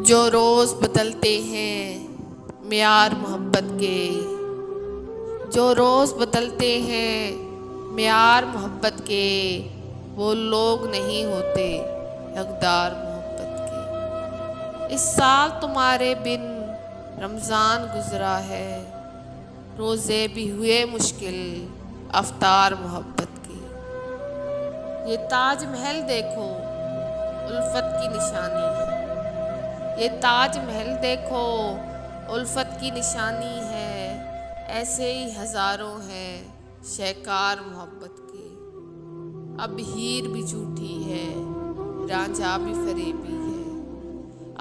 جو روز بدلتے ہیں معیار محبت کے، جو روز بدلتے ہیں معیار محبت کے، وہ لوگ نہیں ہوتے حقدار محبت کے۔ اس سال تمہارے بن رمضان گزرا ہے، روزے بھی ہوئے مشکل افطار محبت کے۔ یہ تاج محل دیکھو الفت کی نشانی ہے، یہ تاج محل دیکھو الفت کی نشانی ہے، ایسے ہی ہزاروں ہیں شہکار محبت کے۔ اب ہیر بھی جھوٹی ہے رانجھا بھی فریبی ہے،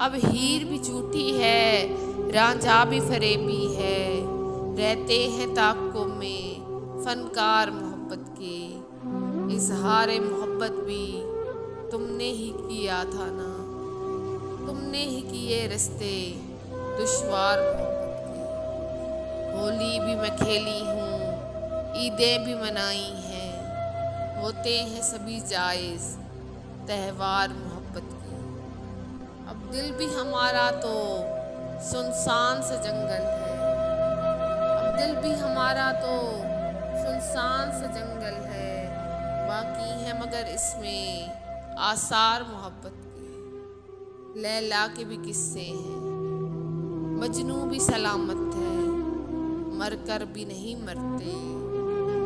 اب ہیر بھی جھوٹی ہے رانجھا بھی فریبی ہے، رہتے ہیں تعاقب میں فنکار محبت کے۔ اظہار محبت بھی تم نے ہی کیا تھا نا، تم نے ہی کیے رستے دشوار محبت کے۔ ہولی بھی میں کھیلی ہوں، عیدیں بھی منائی ہیں، ہوتے ہیں سبھی جائز تہوار محبت کے۔ اب دل بھی ہمارا تو سنسان سا جنگل ہے، اب دل بھی ہمارا تو سنسان سا جنگل ہے، باقی ہے مگر اس میں آثار محبت کے۔ لیلا کے بھی قصے ہیں، مجنوں بھی سلامت ہے، مر کر بھی نہیں مرتے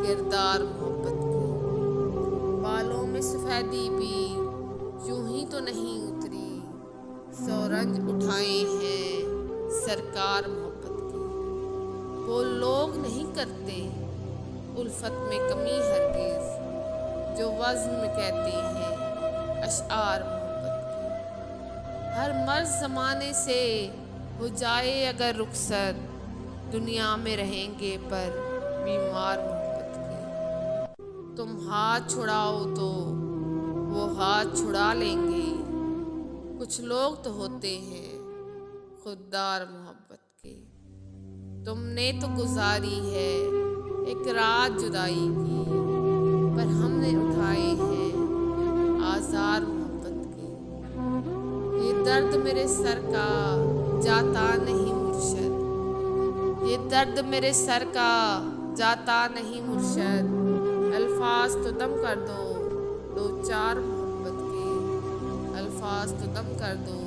کردار محبت کے۔ بالوں میں سفیدی بھی یوں ہی تو نہیں اتری، سو رنج اٹھائے ہیں سرکار محبت کے۔ وہ لوگ نہیں کرتے الفت میں کمی ہرگز، جو وزن میں کہتے ہیں اشعار محبت کے۔ ہر مرض زمانے سے ہو جائے اگر رخصت، دنیا میں رہیں گے پر بیمار محبت کے۔ تم ہاتھ چھڑاؤ تو وہ ہاتھ چھڑا لیں گے، کچھ لوگ تو ہوتے ہیں خوددار محبت کے۔ تم نے تو گزاری ہے ایک رات جدائی کی، پر ہم نے اٹھائے ہیں آزار محبت کے۔ یہ درد میرے سر کا جاتا نہیں مرشد، یہ درد میرے سر کا جاتا نہیں مرشد، الفاظ تو دم کر دو دو چار محبت کے، الفاظ تو دم کر دو